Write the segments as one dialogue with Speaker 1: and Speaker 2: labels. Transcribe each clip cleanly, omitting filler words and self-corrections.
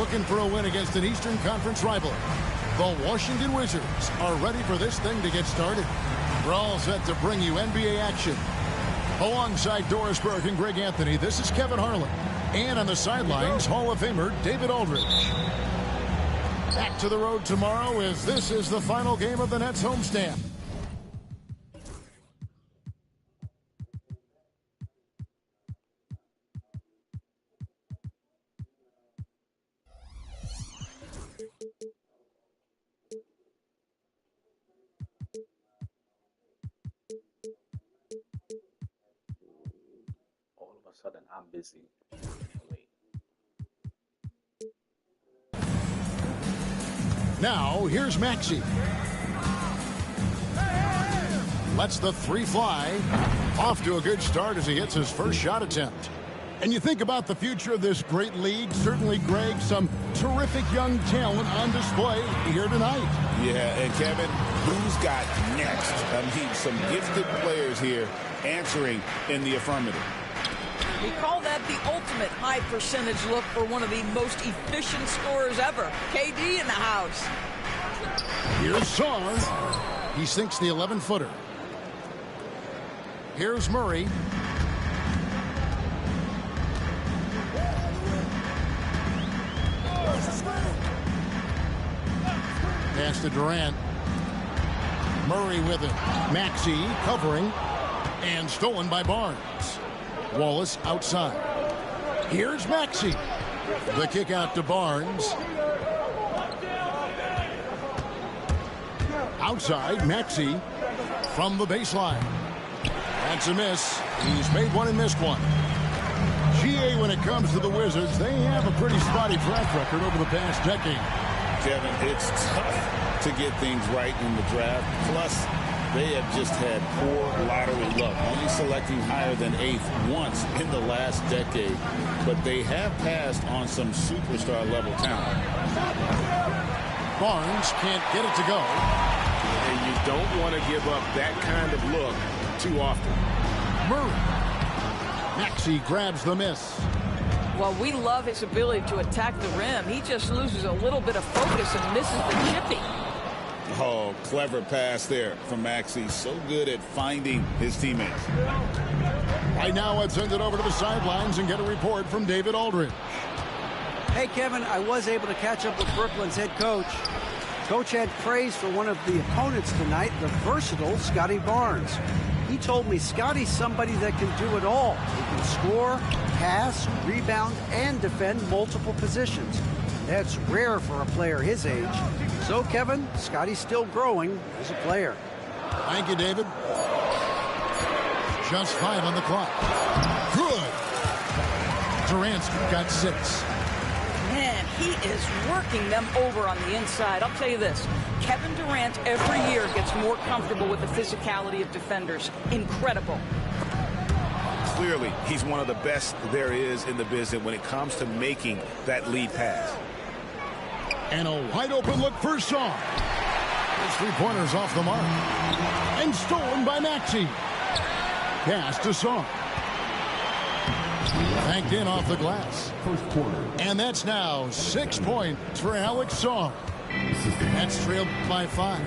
Speaker 1: looking for a win against an Eastern Conference rival. The Washington Wizards are ready for this thing to get started. We're all set to bring you NBA action. Alongside Doris Burke and Greg Anthony, this is Kevin Harlan. And on the sidelines, Hall of Famer David Aldridge. Back to the road tomorrow as this is the final game of the Nets homestand.
Speaker 2: Sudden I'm busy. Wait.
Speaker 1: Now here's Maxey. Lets the three fly. Off to a good start as he hits his first shot attempt. And you think about the future of this great league, certainly, Greg, some terrific young talent on display here tonight.
Speaker 3: Yeah, and Kevin, who's got next? I mean, some gifted players here answering in the affirmative.
Speaker 4: We call that the ultimate high percentage look for one of the most efficient scorers ever. KD in the house.
Speaker 1: Here's Sarr. He sinks the 11-footer. Here's Murray. Pass to Durant. Murray with it. Maxey covering. And stolen by Barnes. Wallace outside. Here's Maxey. The kick out to Barnes. Outside, Maxey from the baseline. That's a miss. He's made one and missed one. GA, when it comes to the Wizards, they have a pretty spotty track record over the past decade.
Speaker 3: Kevin, it's tough to get things right in the draft. Plus, they have just had poor lottery luck, only selecting higher than 8th once in the last decade. But they have passed on some superstar-level talent.
Speaker 1: Barnes can't get it to go.
Speaker 5: And you don't want to give up that kind of look too often.
Speaker 1: Murray. Maxey grabs the miss.
Speaker 4: Well, we love his ability to attack the rim. He just loses a little bit of focus and misses the chippy.
Speaker 3: Oh, clever pass there from Maxey. So good at finding his teammates.
Speaker 1: Right now, let's send it over to the sidelines and get a report from David Aldridge.
Speaker 6: Hey, Kevin, I was able to catch up with Brooklyn's head coach. Coach had praise for one of the opponents tonight, the versatile Scotty Barnes. He told me Scotty's somebody that can do it all. He can score, pass, rebound, and defend multiple positions. That's rare for a player his age. So, Kevin, Scotty's still growing as a player.
Speaker 1: Thank you, David. Just 5 on the clock. Good. Durant's got 6.
Speaker 4: Man, he is working them over on the inside. I'll tell you this. Kevin Durant every year gets more comfortable with the physicality of defenders. Incredible.
Speaker 5: Clearly, he's one of the best there is in the business when it comes to making that lead pass.
Speaker 1: And a wide open look for Sarr. His three-pointer's off the mark. And stolen by Maxey. Pass to Sarr. Banked in off the glass.
Speaker 7: First quarter.
Speaker 1: And that's now 6 points for Alex Sarr. That's trailed by 5.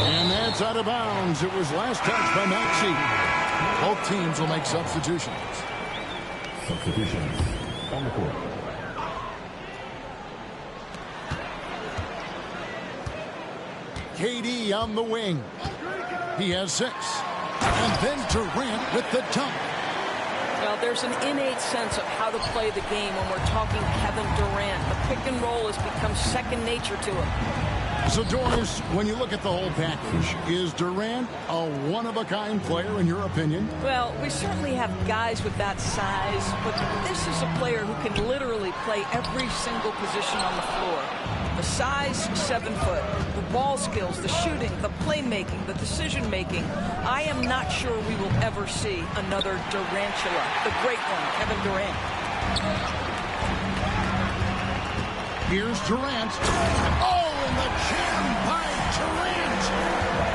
Speaker 1: And that's out of bounds. It was last touched by Maxey. Both teams will make substitutions.
Speaker 7: Substitutions on the court.
Speaker 1: KD on the wing. He has 6. And then Durant with the dunk.
Speaker 4: Well, there's an innate sense of how to play the game when we're talking Kevin Durant. The pick and roll has become second nature to him.
Speaker 1: So, Doris, when you look at the whole package, is Durant a one-of-a-kind player in your opinion?
Speaker 4: Well, we certainly have guys with that size, but this is a player who can literally play every single position on the floor. The size, 7 foot. The ball skills, the shooting, the playmaking, the decision-making. I am not sure we will ever see another Durantula. The great one, Kevin Durant.
Speaker 1: Here's Durant. Oh, and the jam by Durant.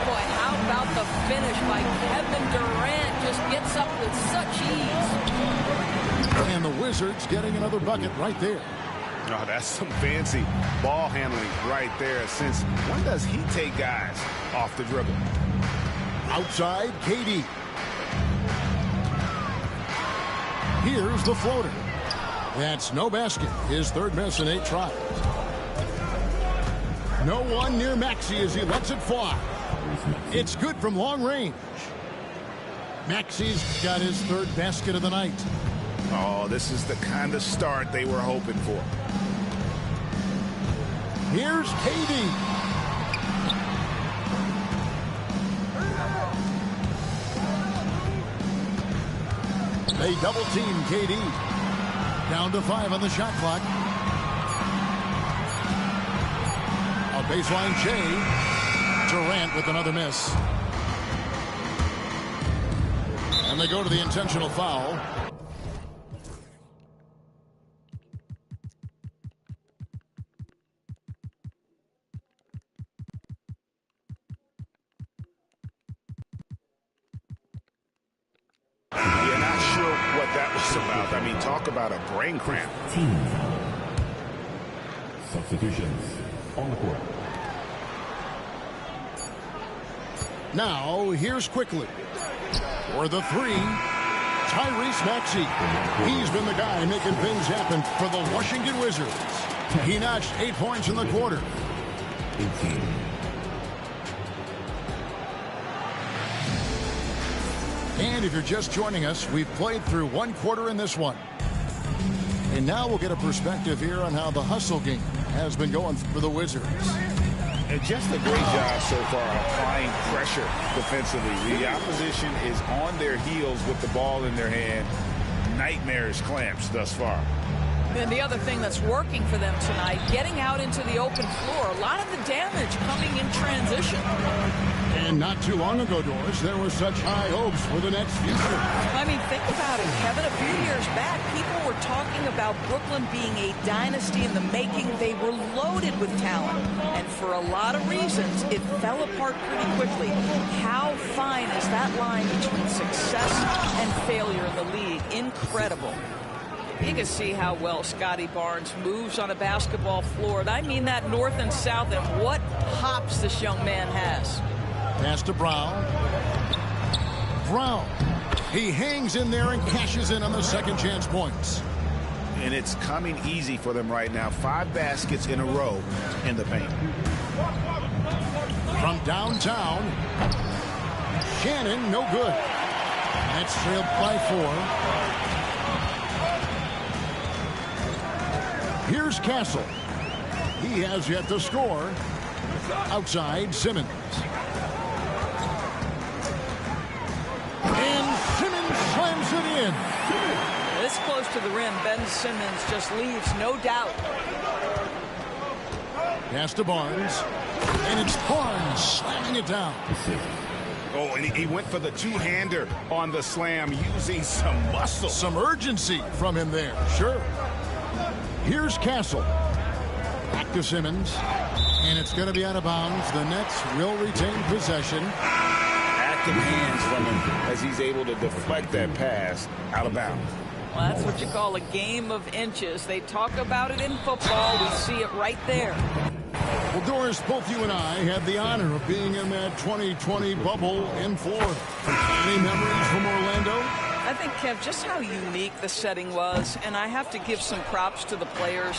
Speaker 4: Boy, how about the finish by Kevin Durant? Just gets up with such ease.
Speaker 1: And the Wizards Wizards getting another bucket right there.
Speaker 5: Oh, that's some fancy ball handling right there. Since when does he take guys off the dribble?
Speaker 1: Outside, KD. Here's the floater. That's no basket. His third miss in 8 tries. No one near Maxey as he lets it fly. It's good from long range. Maxey's got his third basket of the night.
Speaker 5: Oh, this is the kind of start they were hoping for.
Speaker 1: Here's KD. They double team KD. Down to 5 on the shot clock. A baseline Jay. Durant with another miss. And they go to the intentional foul.
Speaker 5: Yeah, not sure what that was about. I mean, talk about a brain cramp.
Speaker 7: Substitutions on the court.
Speaker 1: Now, here's quickly. For the 3, Tyrese Maxey. He's been the guy making things happen for the Washington Wizards. He notched 8 points in the quarter.
Speaker 7: 18.
Speaker 1: And if you're just joining us, we've played through 1 quarter in this one. And now we'll get a perspective here on how the hustle game has been going for the Wizards.
Speaker 5: And just a great job so far applying pressure defensively. The opposition is on their heels with the ball in their hand. Nightmarish clamps thus far.
Speaker 4: And the other thing that's working for them tonight, getting out into the open floor. A lot of the damage coming in transition.
Speaker 1: And not too long ago, Doris, there were such high hopes for the Nets' future.
Speaker 4: I mean, think about it, Kevin. A few years back, people were talking about Brooklyn being a dynasty in the making. They were loaded with talent. And for a lot of reasons, it fell apart pretty quickly. How fine is that line between success and failure in the league? Incredible. You can see how well Scotty Barnes moves on a basketball floor. And I mean that north and south, and what hops this young man has.
Speaker 1: Pass to Brown. Brown. He hangs in there and cashes in on the second chance points.
Speaker 5: And it's coming easy for them right now. 5 baskets in a row in the paint.
Speaker 1: From downtown, Shannon, no good. That's trailed by 4. Here's Castle. He has yet to score. Outside, Simmons. And Simmons slams it in.
Speaker 4: This close to the rim, Ben Simmons just leaves no doubt.
Speaker 1: Pass to Barnes. And it's Barnes slamming it down.
Speaker 5: Oh, and he went for the two-hander on the slam, using some muscle.
Speaker 1: Some urgency from him there, sure. Here's Castle. Back to Simmons. And it's going to be out of bounds. The Nets will retain possession.
Speaker 5: Active hands from him as he's able to deflect that pass out of bounds.
Speaker 4: Well, that's what you call a game of inches. They talk about it in football. We see it right there.
Speaker 1: Well, Doris, both you and I had the honor of being in that 2020 bubble in Florida. Any memories from Orlando?
Speaker 4: I think, Kev, just how unique the setting was, and I have to give some props to the players.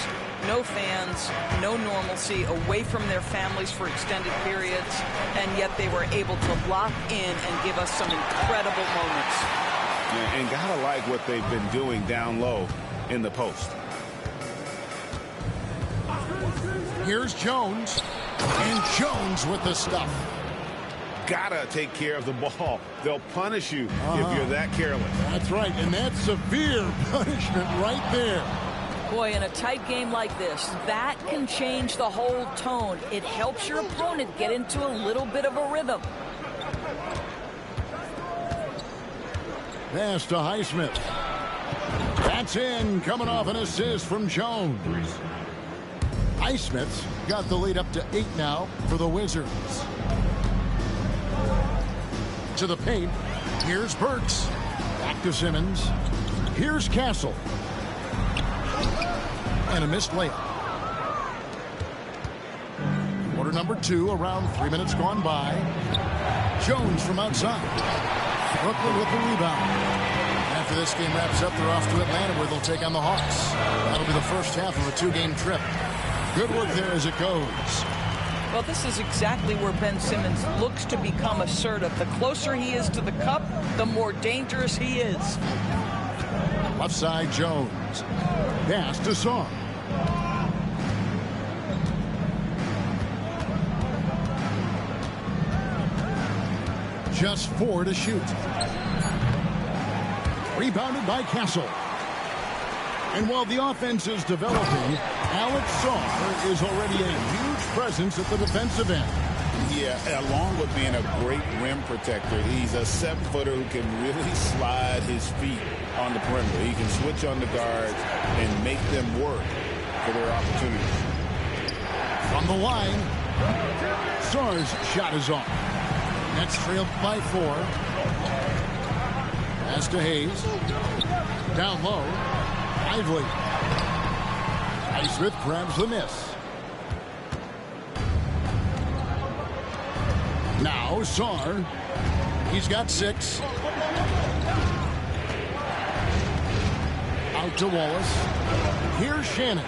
Speaker 4: No fans, no normalcy, away from their families for extended periods, and yet they were able to lock in and give us some incredible moments.
Speaker 5: Yeah, and gotta like what they've been doing down low in the post.
Speaker 1: Here's Jones. And Jones with the stuff.
Speaker 5: Gotta take care of the ball. They'll punish you if you're that careless.
Speaker 1: That's right, and that's severe punishment right there.
Speaker 4: Boy, in a tight game like this, that can change the whole tone. It helps your opponent get into a little bit of a rhythm.
Speaker 1: Pass to Highsmith. That's in, coming off an assist from Jones. Highsmith's got the lead up to 8 now for the Wizards. To the paint. Here's Burks. Back to Simmons. Here's Castle. and a missed layup. Quarter number 2, around 3 minutes gone by. Jones from outside. Brooklyn with the rebound. After this game wraps up, they're off to Atlanta, where they'll take on the Hawks. That'll be the first half of a 2-game trip. Good work there as it goes.
Speaker 4: Well, this is exactly where Ben Simmons looks to become assertive. The closer he is to the cup, the more dangerous he is.
Speaker 1: Left side, Jones. Pass to Sarr. Just 4 to shoot. Rebounded by Castle. And while the offense is developing, Alex Sarr is already a huge presence at the defensive end.
Speaker 5: Yeah, along with being a great rim protector, he's a 7-footer who can really slide his feet on the perimeter. He can switch on the guards and make them work for their opportunities.
Speaker 1: From the line, Sarr's shot is off. Nets trailed by 4. Pass to Hayes. Down low. Lively. Highsmith grabs the miss. Now Sarr. He's got 6. Out to Wallace. Here's Shannon.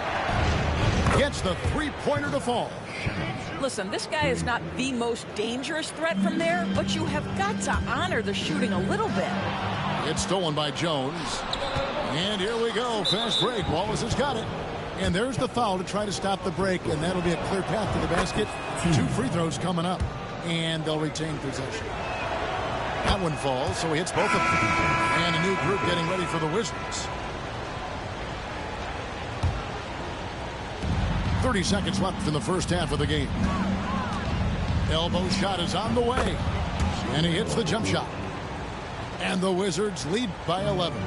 Speaker 1: Gets the 3-pointer to fall.
Speaker 4: Listen, this guy is not the most dangerous threat from there, but you have got to honor the shooting a little bit.
Speaker 1: It's stolen by Jones. And here we go. Fast break. Wallace has got it. And there's the foul to try to stop the break, and that'll be a clear path to the basket. 2 free throws coming up, and they'll retain possession. That one falls, so he hits both of them. And a new group getting ready for the Wizards. 30 seconds left in the first half of the game. Elbow shot is on the way. And he hits the jump shot. And the Wizards lead by 11.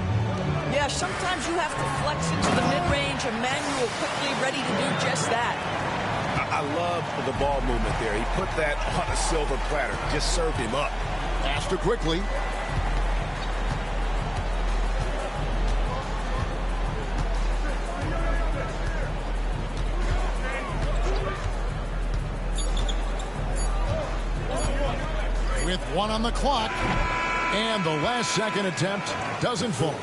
Speaker 4: Yeah, sometimes you have to flex into the mid-range. Emmanuel quickly ready to do just that.
Speaker 5: I love the ball movement there. He put that on a silver platter. Just served him up.
Speaker 1: Pass to quickly. With 1 on the clock. And the last second attempt doesn't fall.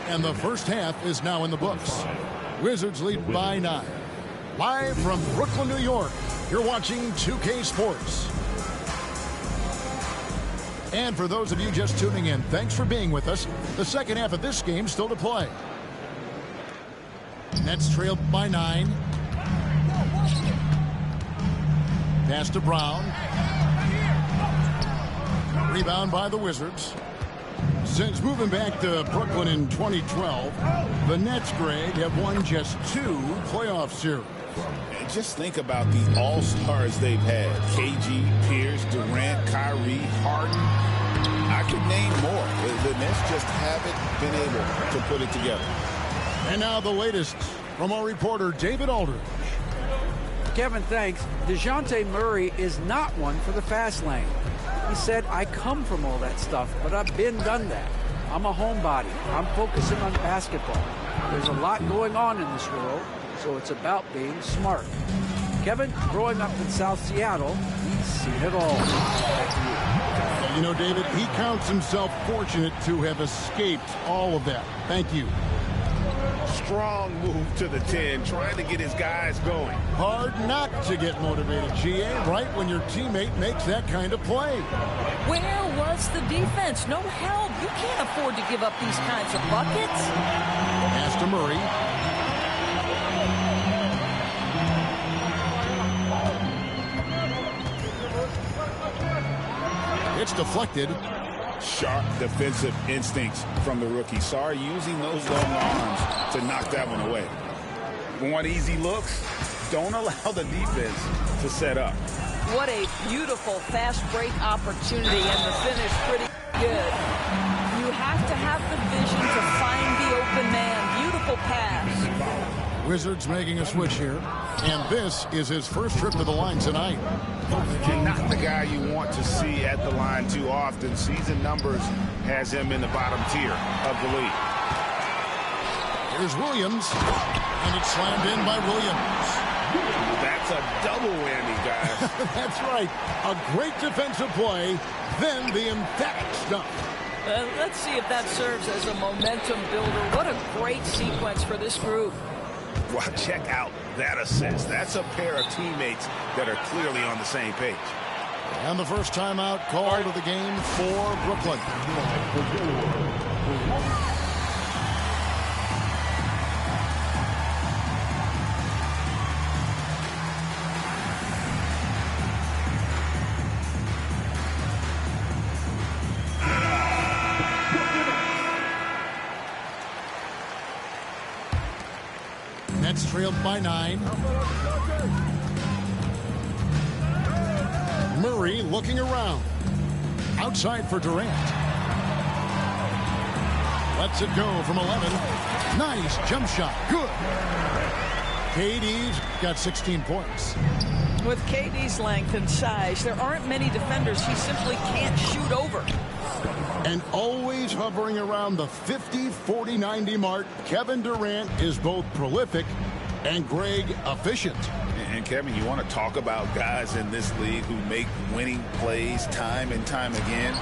Speaker 1: And the first half is now in the books. Wizards lead by 9. Live from Brooklyn, New York, you're watching 2K Sports. And for those of you just tuning in, thanks for being with us. The second half of this game still to play. Nets trailed by 9. Pass to Brown. Rebound by the Wizards. Since moving back to Brooklyn in 2012, the Nets, Greg, have won just 2 playoff series.
Speaker 5: And just think about the all-stars they've had. KG, Pierce, Durant, Kyrie, Harden. I could name more. The Nets just haven't been able to put it together.
Speaker 1: And now the latest from our reporter, David Aldridge.
Speaker 6: Kevin, thanks. DeJounte Murray is not one for the fast lane. He said, I come from all that stuff, but I've done that. I'm a homebody. I'm focusing on basketball. There's a lot going on in this world, so it's about being smart. Kevin, growing up in South Seattle, he's seen it all. Back to you.
Speaker 1: You know, David, he counts himself fortunate to have escaped all of that. Thank you.
Speaker 5: Strong move to the 10, trying to get his guys going.
Speaker 1: Hard not to get motivated, GA, right when your teammate makes that kind of play.
Speaker 4: Where was the defense? No help. You can't afford to give up these kinds of buckets.
Speaker 1: Pass to Murray. It's deflected.
Speaker 5: Sharp defensive instincts from the rookie. Sarr using those long arms to knock that one away. Want easy looks? Don't allow the defense to set up.
Speaker 4: What a beautiful fast break opportunity, and the finish pretty good. You have to have the vision to find the open man. Beautiful pass.
Speaker 1: Wizards making a switch here. And this is his first trip to the line tonight.
Speaker 5: Not the guy you want to see at the line too often. Season numbers has him in the bottom tier of the league.
Speaker 1: Here's Williams. And it's slammed in by Williams.
Speaker 5: That's a double whammy, guys.
Speaker 1: That's right. A great defensive play, then the emphatic stuff.
Speaker 4: Let's see if that serves as a momentum builder. What a great sequence for this group.
Speaker 5: Well, check out that assist. That's a pair of teammates that are clearly on the same page.
Speaker 1: And the first timeout called of the game for Brooklyn. Nets trailed by 9. Murray looking around. Outside for Durant. Lets it go from 11. Nice jump shot. Good. KD's got 16 points.
Speaker 4: With KD's length and size, there aren't many defenders he simply can't shoot over.
Speaker 1: And always hovering around the 50, 40, 90 mark, Kevin Durant is both prolific and Greg efficient.
Speaker 5: And Kevin, you want to talk about guys in this league who make winning plays time and time again?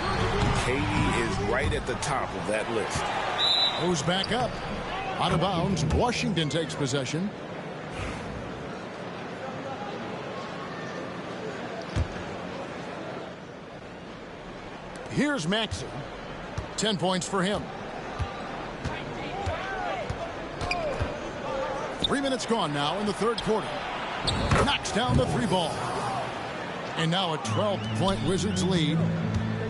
Speaker 5: KD is right at the top of that list.
Speaker 1: Goes back up. Out of bounds. Washington takes possession. Here's Maxey. 10 points for him. 3 minutes gone now in the third quarter. Knocks down the 3 ball. And now a 12-point Wizards lead.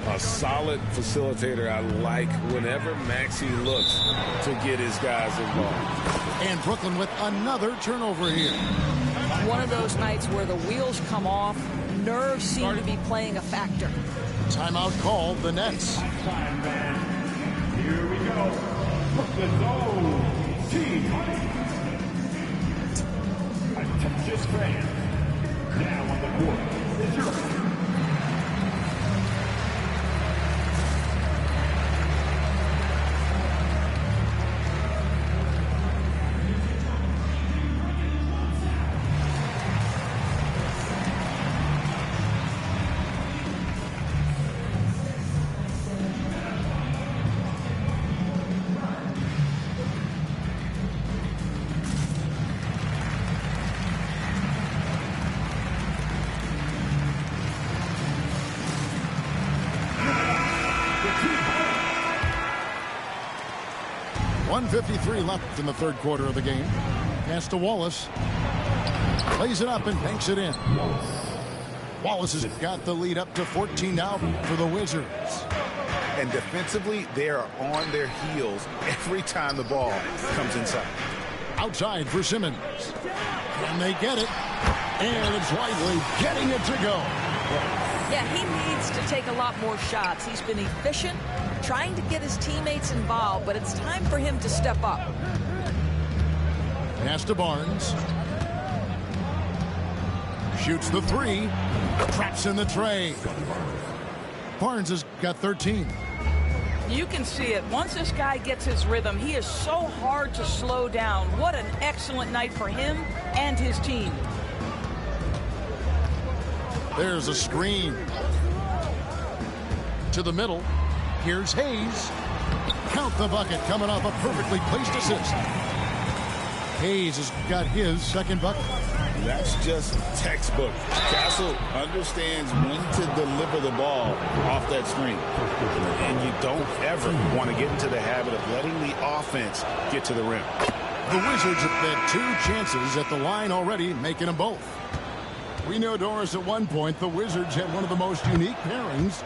Speaker 5: A solid facilitator. I like whenever Maxey looks to get his guys involved.
Speaker 1: And Brooklyn with another turnover here.
Speaker 4: One of those nights where the wheels come off, nerves seem to be playing a factor.
Speaker 1: Timeout called the Nets.
Speaker 7: Time, man. Here we go. Brooklyn's own team. Just fans. Now on the court is your...
Speaker 1: .153 left in the third quarter of the game. Pass to Wallace. Plays it up and banks it in. Wallace has got the lead up to 14 now for the Wizards.
Speaker 5: And defensively, they are on their heels every time the ball comes inside.
Speaker 1: Outside for Simmons. And they get it. And it's Lively getting it to go.
Speaker 4: Yeah, he needs to take a lot more shots. He's been efficient, trying to get his teammates involved, but it's time for him to step up.
Speaker 1: Pass to Barnes. Shoots the 3. Traps in the tray. Barnes has got 13.
Speaker 4: You can see it. Once this guy gets his rhythm, he is so hard to slow down. What an excellent night for him and his team.
Speaker 1: There's a screen. To the middle. Here's Hayes. Count the bucket coming off a perfectly placed assist. Hayes has got his second bucket.
Speaker 5: That's just textbook. Castle understands when to deliver the ball off that screen. And you don't ever want to get into the habit of letting the offense get to the rim.
Speaker 1: The Wizards have had 2 chances at the line already, making them both. We know, Doris, at one point, the Wizards had one of the most unique pairings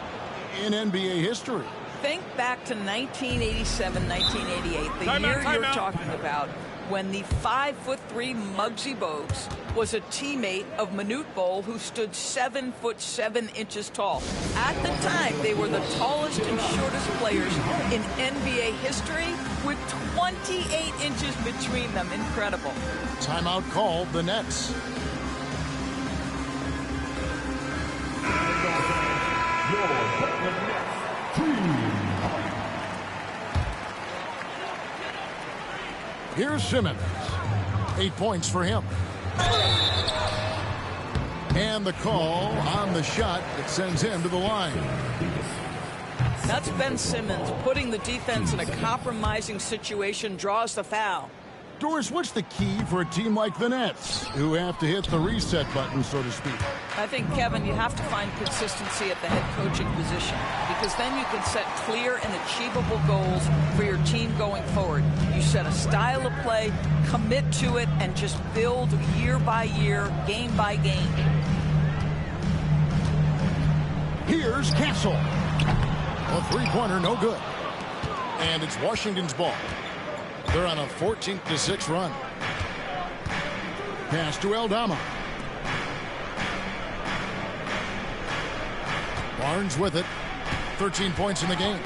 Speaker 1: in NBA history.
Speaker 4: Think back to 1987, 1988, the year you're talking about, when the 5'3" Muggsy Bogues was a teammate of Manute Bol, who stood 7'7" tall. At the time, they were the tallest and shortest players in NBA history, with 28 inches between them. Incredible.
Speaker 1: Timeout called the Nets. Here's Simmons. 8 points for him. And the call on the shot that sends him to the line.
Speaker 4: That's Ben Simmons putting the defense in a compromising situation, draws the foul.
Speaker 1: Doris, what's the key for a team like the Nets, who have to hit the reset button, so to speak?
Speaker 4: I think, Kevin, you have to find consistency at the head coaching position, because then you can set clear and achievable goals for your team going forward. You set a style of play, commit to it, and just build year by year, game by game.
Speaker 1: Here's Castle. A three-pointer, no good. And it's Washington's ball. They're on a 14-6 run. Pass to Aldama. Barnes with it. 13 points in the game.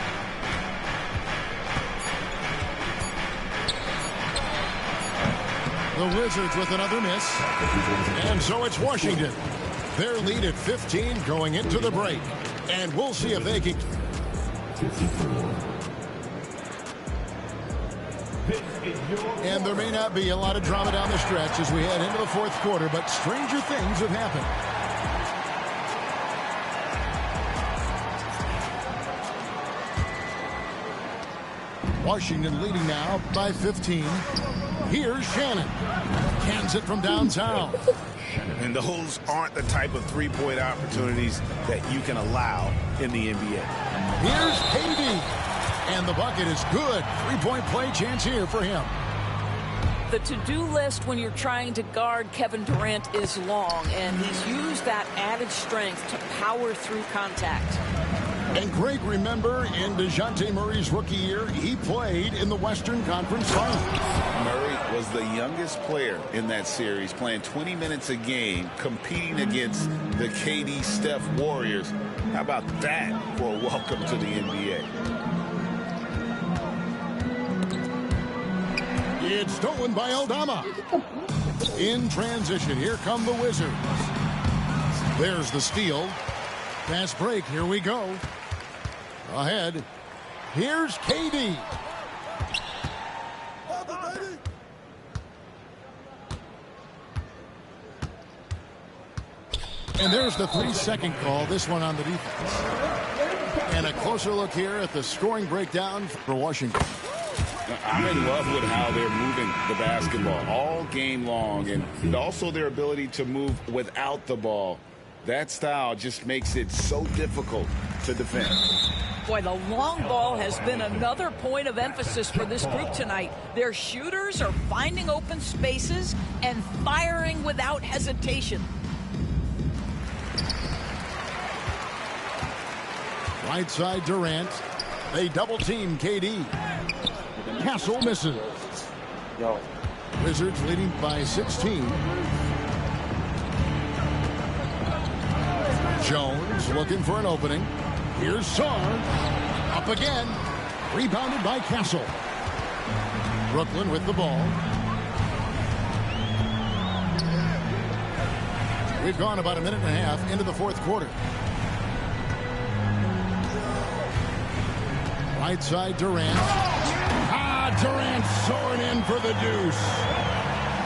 Speaker 1: The Wizards with another miss. And so it's Washington. Their lead at 15 going into the break. And we'll see if they can... And there may not be a lot of drama down the stretch as we head into the fourth quarter, but stranger things have happened. Washington leading now by 15. Here's Shannon. Cans it from downtown.
Speaker 5: And those aren't the type of three-point opportunities that you can allow in the NBA.
Speaker 1: Here's KD. And the bucket is good. Three-point play chance here for him.
Speaker 4: The to-do list when you're trying to guard Kevin Durant is long, and he's used that added strength to power through contact.
Speaker 1: And Greg, remember in DeJounte Murray's rookie year, he played in the Western Conference Finals.
Speaker 5: Murray was the youngest player in that series, playing 20 minutes a game, competing against the KD Steph Warriors. How about that for a welcome to the NBA?
Speaker 1: It's stolen by Aldama. In transition, here come the Wizards. There's the steal. Fast break, here we go. Ahead, here's KD. And there's the 3-second call, this one on the defense. And a closer look here at the scoring breakdown for Washington.
Speaker 5: I'm in love with how they're moving the basketball all game long, and also their ability to move without the ball. That style just makes it so difficult to defend.
Speaker 4: Boy, the long ball has been another point of emphasis for this group tonight. Their shooters are finding open spaces and firing without hesitation.
Speaker 1: Right side Durant. They double team KD. Castle misses.
Speaker 2: Yo.
Speaker 1: Wizards leading by 16. Jones looking for an opening. Here's Sarr. Up again. Rebounded by Castle. Brooklyn with the ball. We've gone about a minute and a half into the fourth quarter. Right side Durant. Durant soaring in for the deuce.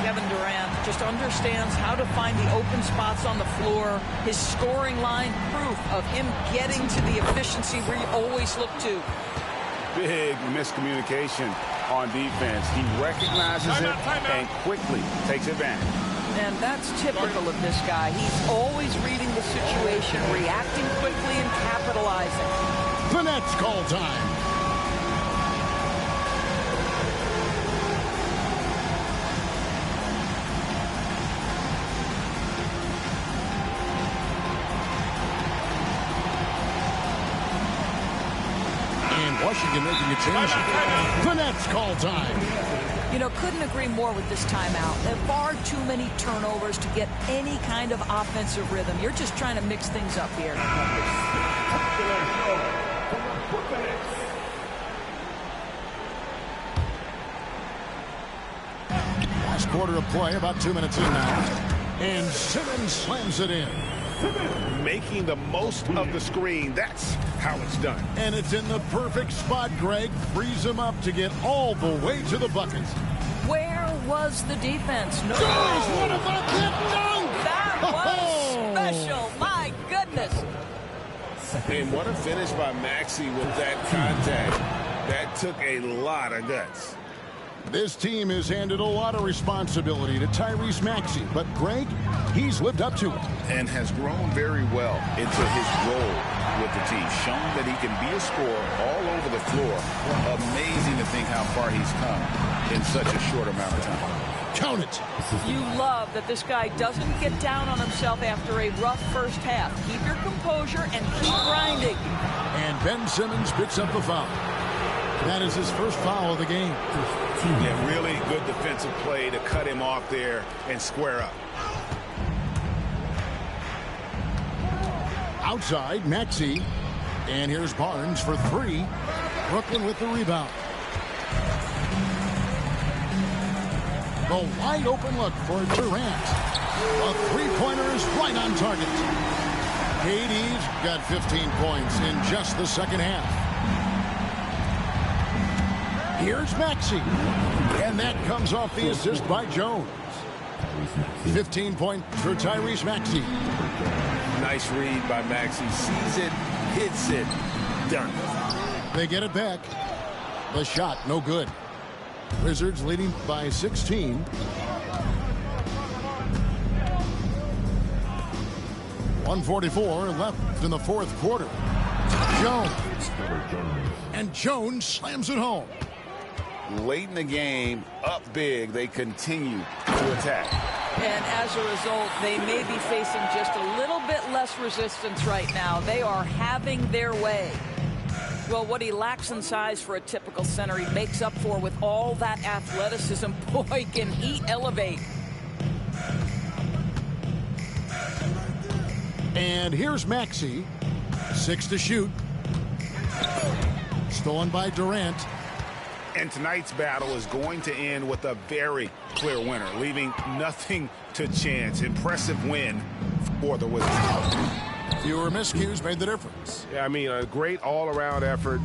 Speaker 4: Kevin Durant just understands how to find the open spots on the floor. His scoring line, proof of him getting to the efficiency where you always look to.
Speaker 5: Big miscommunication on defense. He recognizes it and quickly takes advantage.
Speaker 4: And that's typical of this guy. He's always reading the situation, reacting quickly and capitalizing.
Speaker 1: The Nets call time. Washington making a change. The Nets call time.
Speaker 4: You know, couldn't agree more with this timeout. There are far too many turnovers to get any kind of offensive rhythm. You're just trying to mix things up here.
Speaker 1: Last quarter of play, about 2 minutes in now. And Simmons slams it in.
Speaker 5: Making the most of the screen. That's how it's done.
Speaker 1: And it's in the perfect spot, Greg. Frees him up to get all the way to the bucket.
Speaker 4: Where was the defense. No.
Speaker 1: What about that dunk?
Speaker 4: That was special. My goodness.
Speaker 5: And what a finish by Maxey with that contact. That took a lot of guts.
Speaker 1: This team has handed a lot of responsibility to Tyrese Maxey, but Greg, he's lived up to it.
Speaker 5: And has grown very well into his role with the team. Shown that he can be a scorer all over the floor. Amazing to think how far he's come in such a short amount of time.
Speaker 1: Count it.
Speaker 4: You love that this guy doesn't get down on himself after a rough first half. Keep your composure and keep grinding.
Speaker 1: And Ben Simmons picks up the foul. That is his first foul of the game.
Speaker 5: Yeah, really good defensive play to cut him off there and square up.
Speaker 1: Outside, Maxey. And here's Barnes for three. Brooklyn with the rebound. The wide open look for Durant. A three-pointer is right on target. KD's got 15 points in just the second half. Here's Maxey. And that comes off the assist by Jones. 15 points for Tyrese Maxey.
Speaker 5: Nice read by Maxey. Sees it, hits it, done.
Speaker 1: They get it back. The shot, no good. Wizards leading by 16. .144 left in the fourth quarter. Jones. And Jones slams it home.
Speaker 5: Late in the game, up big, they continue to attack.
Speaker 4: And as a result, they may be facing just a little bit less resistance right now. They are having their way. Well, what he lacks in size for a typical center, he makes up for with all that athleticism. Boy, can he elevate.
Speaker 1: And here's Maxey. 6 to shoot. Stolen by Durant.
Speaker 5: And tonight's battle is going to end with a very clear winner, leaving nothing to chance. Impressive win for the Wizards.
Speaker 1: Fewer miscues made the difference.
Speaker 7: Yeah, I mean, a great all-around effort.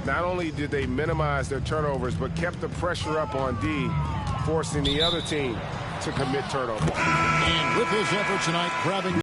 Speaker 7: Not only did they minimize their turnovers, but kept the pressure up on D, forcing the other team to commit turnovers.
Speaker 1: And with his effort tonight, grabbing